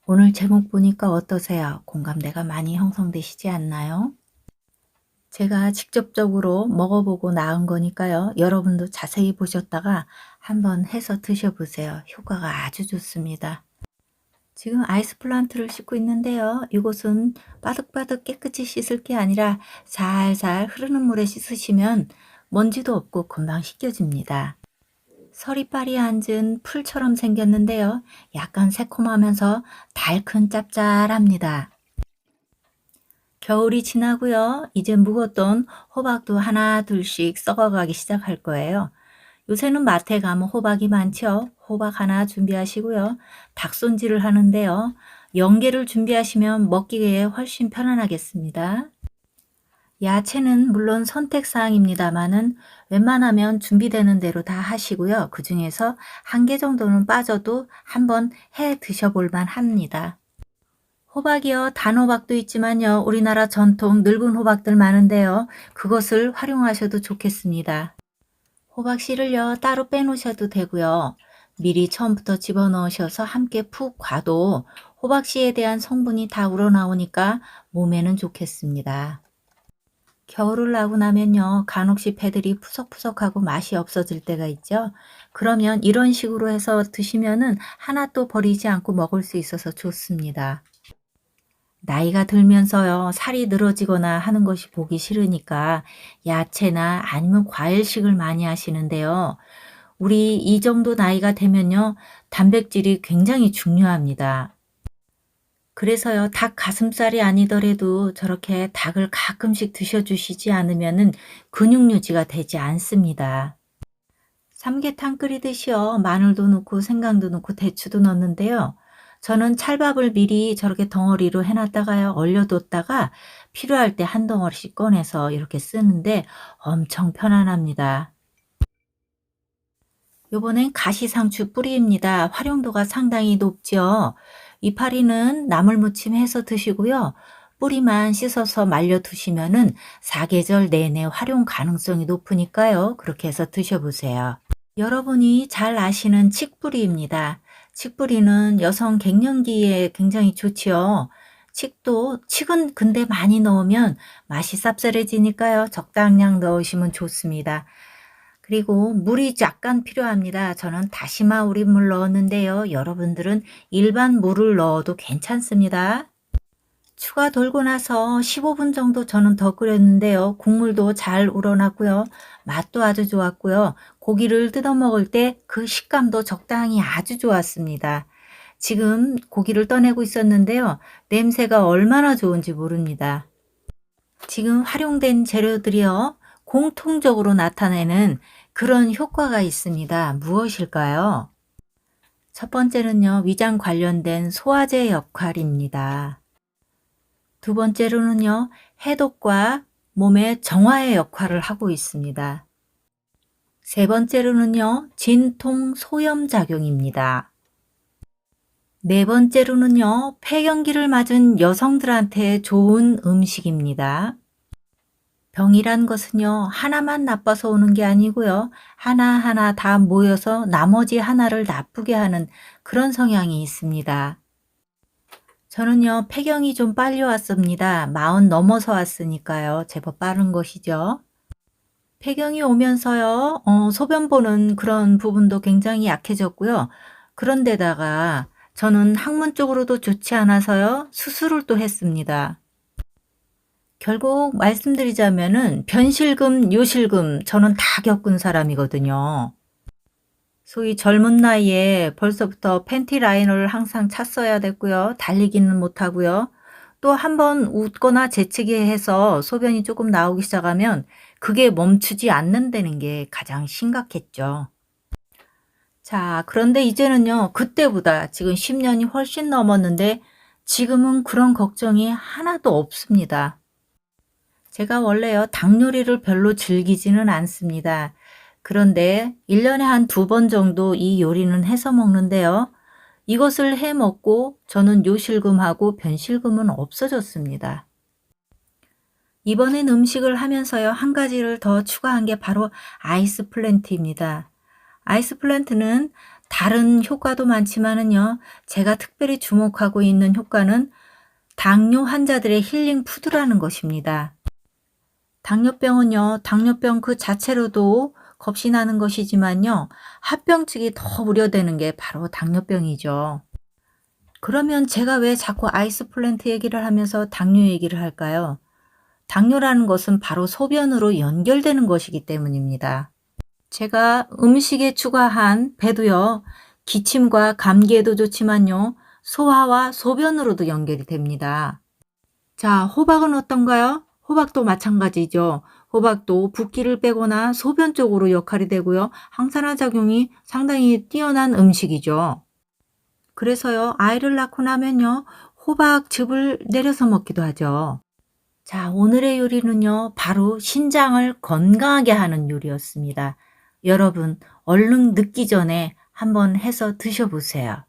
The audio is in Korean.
오늘 제목 보니까 어떠세요? 공감대가 많이 형성되시지 않나요? 제가 직접적으로 먹어보고 나은 거니까요. 여러분도 자세히 보셨다가 한번 해서 드셔보세요. 효과가 아주 좋습니다. 지금 아이스 플란트를 씻고 있는데요. 이곳은 바득바득 깨끗이 씻을 게 아니라 살살 흐르는 물에 씻으시면 먼지도 없고 금방 씻겨집니다. 서리빨이 앉은 풀처럼 생겼는데요. 약간 새콤하면서 달큰 짭짤합니다. 겨울이 지나고요. 이제 묵었던 호박도 하나 둘씩 썩어가기 시작할 거예요. 요새는 마트에 가면 호박이 많죠. 호박 하나 준비하시고요. 닭손질을 하는데요. 연계를 준비하시면 먹기에 훨씬 편안하겠습니다. 야채는 물론 선택사항입니다만은 웬만하면 준비되는 대로 다 하시고요. 그 중에서 한 개 정도는 빠져도 한번 해 드셔볼 만합니다. 호박이요. 단호박도 있지만요. 우리나라 전통 늙은 호박들 많은데요. 그것을 활용하셔도 좋겠습니다. 호박 씨를요. 따로 빼놓으셔도 되고요. 미리 처음부터 집어넣으셔서 함께 푹 과도 호박 씨에 대한 성분이 다 우러나오니까 몸에는 좋겠습니다. 겨울을 나고 나면요. 간혹시 배들이 푸석푸석하고 맛이 없어질 때가 있죠. 그러면 이런 식으로 해서 드시면은 하나 또 버리지 않고 먹을 수 있어서 좋습니다. 나이가 들면서요. 살이 늘어지거나 하는 것이 보기 싫으니까 야채나 아니면 과일식을 많이 하시는데요. 우리 이 정도 나이가 되면요. 단백질이 굉장히 중요합니다. 그래서요. 닭 가슴살이 아니더라도 저렇게 닭을 가끔씩 드셔주시지 않으면은 근육 유지가 되지 않습니다. 삼계탕 끓이듯이요. 마늘도 넣고 생강도 넣고 대추도 넣는데요. 저는 찰밥을 미리 저렇게 덩어리로 해놨다가요. 얼려뒀다가 필요할 때 한 덩어리씩 꺼내서 이렇게 쓰는데 엄청 편안합니다. 요번엔 가시상추 뿌리입니다. 활용도가 상당히 높죠. 이파리는 나물무침 해서 드시고요. 뿌리만 씻어서 말려 두시면은 사계절 내내 활용 가능성이 높으니까요. 그렇게 해서 드셔보세요. 여러분이 잘 아시는 칡뿌리입니다. 칡뿌리는 여성 갱년기에 굉장히 좋지요. 칡은 근데 많이 넣으면 맛이 쌉쌀해지니까요. 적당량 넣으시면 좋습니다. 그리고 물이 약간 필요합니다. 저는 다시마 우린물 넣었는데요. 여러분들은 일반 물을 넣어도 괜찮습니다. 추가 돌고 나서 15분 정도 저는 더 끓였는데요. 국물도 잘 우러났고요. 맛도 아주 좋았고요. 고기를 뜯어 먹을 때 그 식감도 적당히 아주 좋았습니다. 지금 고기를 떠내고 있었는데요. 냄새가 얼마나 좋은지 모릅니다. 지금 활용된 재료들이요. 공통적으로 나타내는 그런 효과가 있습니다. 무엇일까요? 첫 번째는요. 위장 관련된 소화제 역할입니다. 두 번째로는요. 해독과 몸의 정화의 역할을 하고 있습니다. 세 번째로는요. 진통 소염 작용입니다. 네 번째로는요. 폐경기를 맞은 여성들한테 좋은 음식입니다. 병이란 것은요. 하나만 나빠서 오는 게 아니고요. 하나하나 다 모여서 나머지 하나를 나쁘게 하는 그런 성향이 있습니다. 저는요. 폐경이 좀 빨리 왔습니다. 40 넘어서 왔으니까요. 제법 빠른 것이죠. 폐경이 오면서요. 소변 보는 그런 부분도 굉장히 약해졌고요. 그런데다가 저는 학문 적으로도 좋지 않아서요. 수술을 또 했습니다. 결국 말씀드리자면은 변실금, 요실금 저는 다 겪은 사람이거든요. 소위 젊은 나이에 벌써부터 팬티 라이너를 항상 찼어야 됐고요. 달리기는 못하고요. 또 한 번 웃거나 재채기 해서 소변이 조금 나오기 시작하면 그게 멈추지 않는다는 게 가장 심각했죠. 자, 그런데 이제는요. 그때보다 지금 10년이 훨씬 넘었는데 지금은 그런 걱정이 하나도 없습니다. 제가 원래요. 닭 요리를 별로 즐기지는 않습니다. 그런데 1년에 한 2번 정도 이 요리는 해서 먹는데요. 이것을 해 먹고 저는 요실금하고 변실금은 없어졌습니다. 이번엔 음식을 하면서요. 한 가지를 더 추가한 게 바로 아이스 플랜트입니다. 아이스 플랜트는 다른 효과도 많지만은요. 제가 특별히 주목하고 있는 효과는 당뇨 환자들의 힐링 푸드라는 것입니다. 당뇨병은요. 당뇨병 그 자체로도 겁이 나는 것이지만요. 합병증이 더 우려되는 게 바로 당뇨병이죠. 그러면 제가 왜 자꾸 아이스 플랜트 얘기를 하면서 당뇨 얘기를 할까요? 당뇨라는 것은 바로 소변으로 연결되는 것이기 때문입니다. 제가 음식에 추가한 배도요. 기침과 감기에도 좋지만요. 소화와 소변으로도 연결이 됩니다. 자, 호박은 어떤가요? 호박도 마찬가지죠. 호박도 붓기를 빼거나 소변 쪽으로 역할이 되고요. 항산화 작용이 상당히 뛰어난 음식이죠. 그래서요. 아이를 낳고 나면요. 호박즙을 내려서 먹기도 하죠. 자, 오늘의 요리는요. 바로 신장을 건강하게 하는 요리였습니다. 여러분 얼른 늙기 전에 한번 해서 드셔보세요.